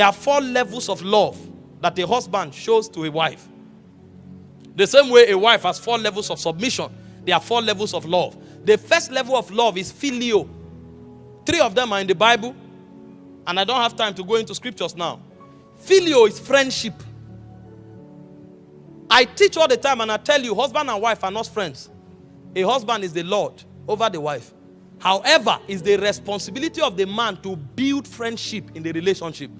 There are 4 levels of love that a husband shows to a wife. The same way a wife has 4 levels of submission, there are 4 levels of love. The first level of love is filio. 3 of them are in the Bible, and I don't have time to go into scriptures now. Filio is friendship. I teach all the time, and I tell you, husband and wife are not friends. A husband is the Lord over the wife. However, it's the responsibility of the man to build friendship in the relationship.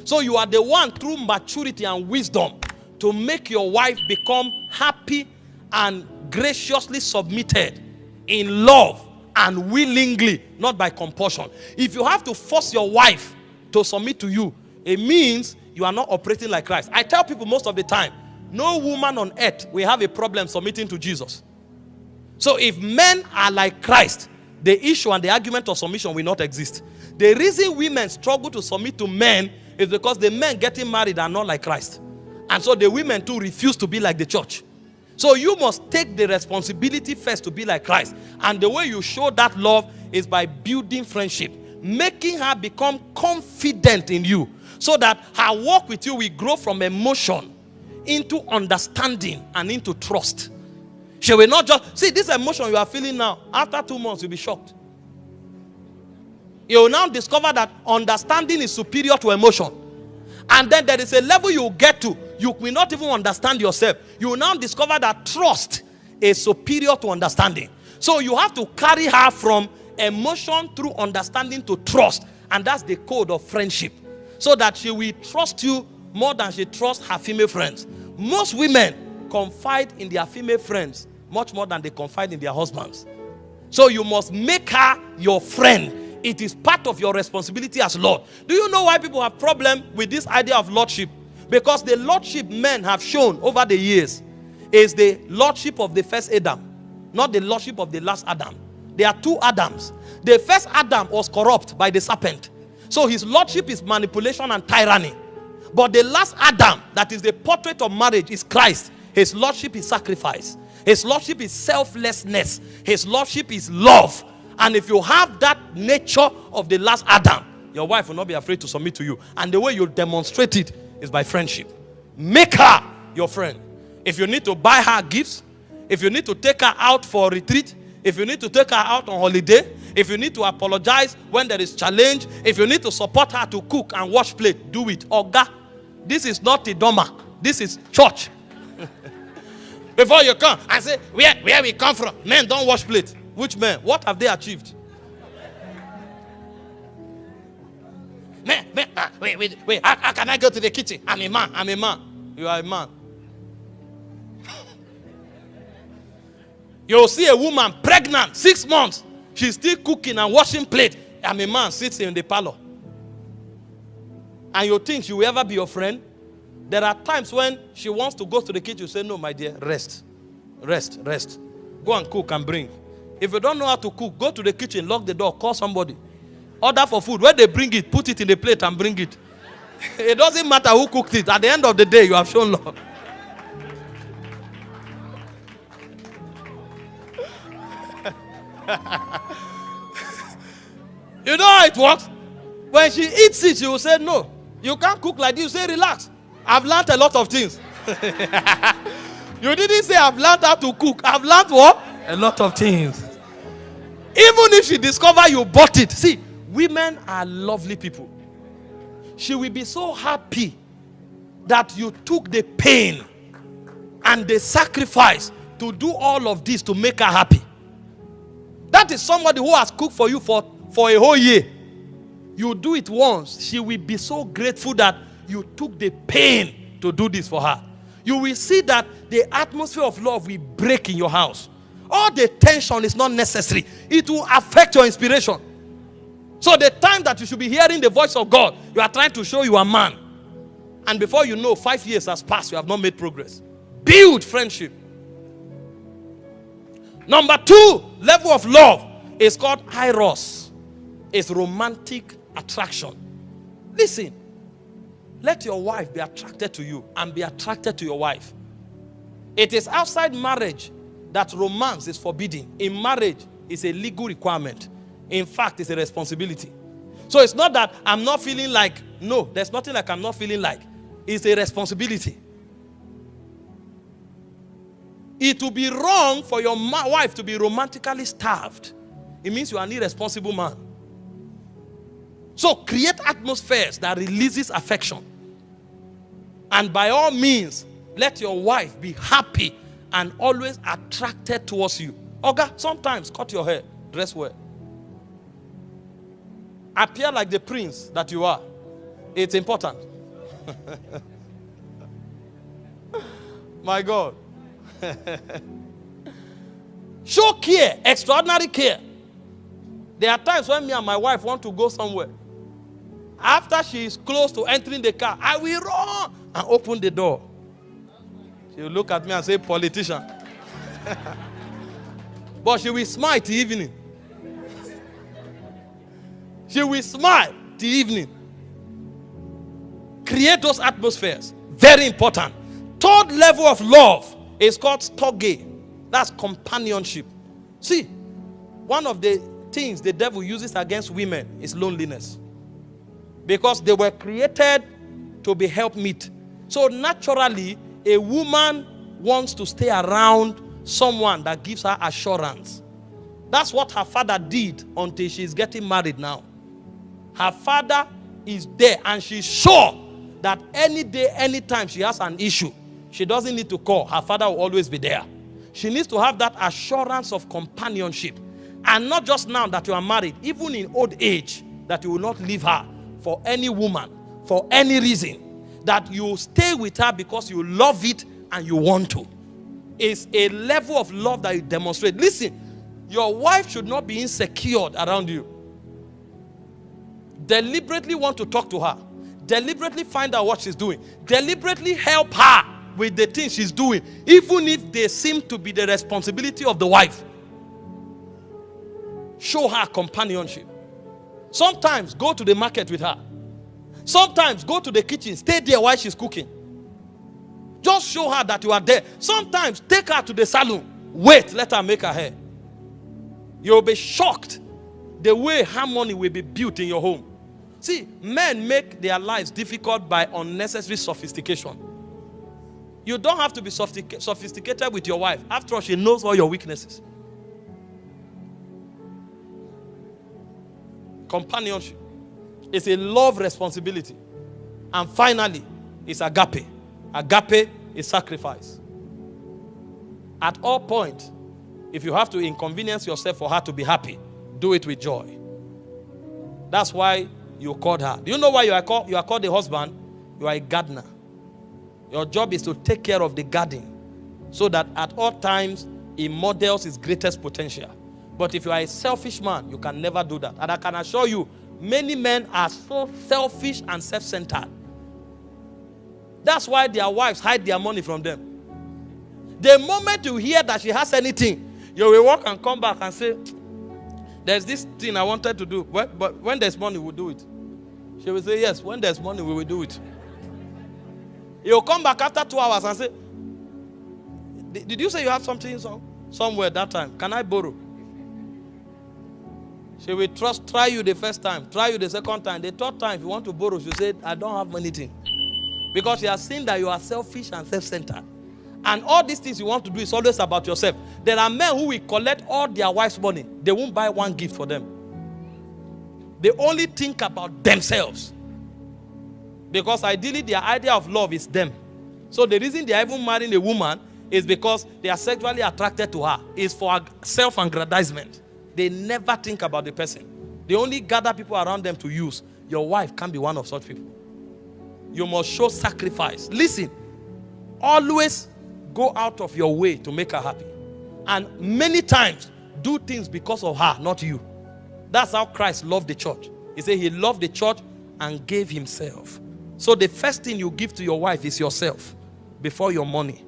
So you are the one, through maturity and wisdom, to make your wife become happy and graciously submitted in love and willingly, not by compulsion. If you have to force your wife to submit to you, it means you are not operating like Christ. I tell people most of the time, no woman on earth will have a problem submitting to Jesus. So if men are like Christ, the issue and the argument of submission will not exist. The reason women struggle to submit to men is because the men getting married are not like Christ. And so the women too refuse to be like the church. So you must take the responsibility first to be like Christ. And the way you show that love is by building friendship, making her become confident in you, so that her walk with you will grow from emotion into understanding and into trust. She will not just, see this emotion you are feeling now, after 2 months you'll be shocked. You will now discover that understanding is superior to emotion. And then there is a level you will get to, you will not even understand yourself. You will now discover that trust is superior to understanding. So you have to carry her from emotion through understanding to trust. And that's the code of friendship. So that she will trust you more than she trusts her female friends. Most women confide in their female friends much more than they confide in their husbands. So you must make her your friend. It is part of your responsibility as Lord. Do you know why people have problem with this idea of lordship? Because the lordship men have shown over the years is the lordship of the first Adam, not the lordship of the last Adam. There are 2 Adams. The first Adam was corrupt by the serpent. So his lordship is manipulation and tyranny. But the last Adam, that is the portrait of marriage, is Christ. His lordship is sacrifice. His lordship is selflessness. His lordship is love. And if you have that nature of the last Adam, your wife will not be afraid to submit to you. And the way you demonstrate it is by friendship. Make her your friend. If you need to buy her gifts, if you need to take her out for a retreat, if you need to take her out on holiday, if you need to apologize when there is challenge, if you need to support her to cook and wash plate, do it. Oga, this is not Idoma. This is church. Before you come and say, where we come from, men don't wash plate. Which men? What have they achieved? Wait, how can I go to the kitchen? I'm a man. You are a man. You'll see a woman pregnant, 6 months. She's still cooking and washing plate. I'm a man, sits in the parlor. And you think she will ever be your friend? There are times when she wants to go to the kitchen, you say, no, my dear, rest. Go and cook and bring. If you don't know how to cook, go to the kitchen, lock the door, call somebody. Order for food. When they bring it, put it in the plate and bring it. It doesn't matter who cooked it. At the end of the day, you have shown love. You know how it works? When she eats it, she will say, no, you can't cook like this. You say, relax. I've learned a lot of things. You didn't say I've learned how to cook. I've learned what? A lot of things. Even if she discover you bought it. See, women are lovely people. She will be so happy that you took the pain and the sacrifice to do all of this to make her happy. That is somebody who has cooked for you for a whole year. You do it once, she will be so grateful that you took the pain to do this for her. You will see that the atmosphere of love will break in your house. All the tension is not necessary. It will affect your inspiration. So the time that you should be hearing the voice of God, you are trying to show you a man. And before you know, 5 years has passed, you have not made progress. Build friendship. Number 2 level of love is called eros. It's romantic attraction. Listen, let your wife be attracted to you and be attracted to your wife. It is outside marriage that romance is forbidden. In marriage, it's a legal requirement. In fact, it's a responsibility. So it's not that I'm not feeling like, no, there's nothing like I'm not feeling like. It's a responsibility. It will be wrong for your wife to be romantically starved. It means you are an irresponsible man. So create atmospheres that releases affection. And by all means, let your wife be happy and always attracted towards you. Oga, sometimes cut your hair, dress well. Appear like the prince that you are. It's important. My God. Show care, extraordinary care. There are times when me and my wife want to go somewhere. After she is close to entering the car, I will run and open the door. She will look at me and say, politician. But she will smile till evening. She will smile till evening. Create those atmospheres. Very important. Third level of love is called storge. That's companionship. See, one of the things the devil uses against women is loneliness. Because they were created to be helpmeet. So naturally, a woman wants to stay around someone that gives her assurance. That's what her father did until she's getting married now. Her father is there and she's sure that any day, anytime she has an issue, she doesn't need to call. Her father will always be there. She needs to have that assurance of companionship. And not just now that you are married, even in old age, that you will not leave her for any woman, for any reason. That you stay with her because you love it and you want to. It's a level of love that you demonstrate. Listen, your wife should not be insecure around you. Deliberately want to talk to her. Deliberately find out what she's doing. Deliberately help her with the things she's doing, even if they seem to be the responsibility of the wife. Show her companionship. Sometimes go to the market with her. Sometimes go to the kitchen, stay there while she's cooking. Just show her that you are there. Sometimes take her to the salon. Wait, let her make her hair. You'll be shocked the way harmony will be built in your home. See, men make their lives difficult by unnecessary sophistication. You don't have to be sophisticated with your wife. After all, she knows all your weaknesses. Companionship is a love responsibility. And finally, it's agape. Agape is sacrifice. At all points, if you have to inconvenience yourself for her to be happy, do it with joy. That's why you called her. Do you know why you are called a husband? You are a gardener. Your job is to take care of the garden so that at all times it models its greatest potential. But if you are a selfish man, you can never do that. And I can assure you, many men are so selfish and self-centered. That's why their wives hide their money from them. The moment you hear that she has anything, you will walk and come back and say, there's this thing I wanted to do. But when there's money, we'll do it. She will say, yes, when there's money, we will do it. You'll come back after 2 hours and say, did you say you have something somewhere that time? Can I borrow? She will try you the first time, try you the second time. The third time, if you want to borrow, she said, I don't have anything. Because she has seen that you are selfish and self-centered. And all these things you want to do is always about yourself. There are men who will collect all their wife's money. They won't buy one gift for them. They only think about themselves. Because ideally, their idea of love is them. So the reason they are even marrying a woman is because they are sexually attracted to her. It's for self-aggrandizement. They never think about the person. They only gather people around them to use. Your wife can't be one of such people. You must show sacrifice. Listen, always go out of your way to make her happy. And many times, do things because of her, not you. That's how Christ loved the church. He said he loved the church and gave himself. So the first thing you give to your wife is yourself. Before your money.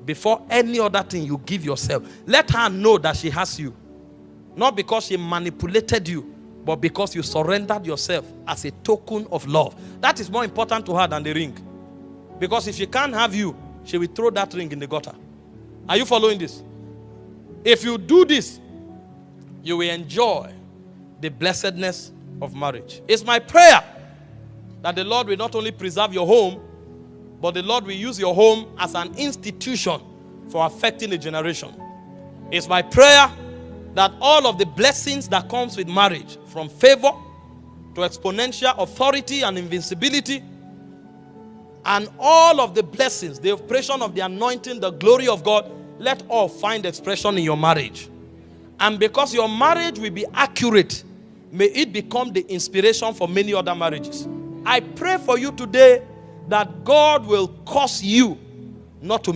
Before any other thing, you give yourself. Let her know that she has you. Not because she manipulated you, but because you surrendered yourself as a token of love. That is more important to her than the ring. Because if she can't have you, she will throw that ring in the gutter. Are you following this? If you do this, you will enjoy the blessedness of marriage. It's my prayer that the Lord will not only preserve your home, but the Lord will use your home as an institution for affecting a generation. It's my prayer that all of the blessings that comes with marriage, from favor to exponential authority and invincibility, and all of the blessings, the operation of the anointing, the glory of God, let all find expression in your marriage. And because your marriage will be accurate, may it become the inspiration for many other marriages. I pray for you today that God will cause you not to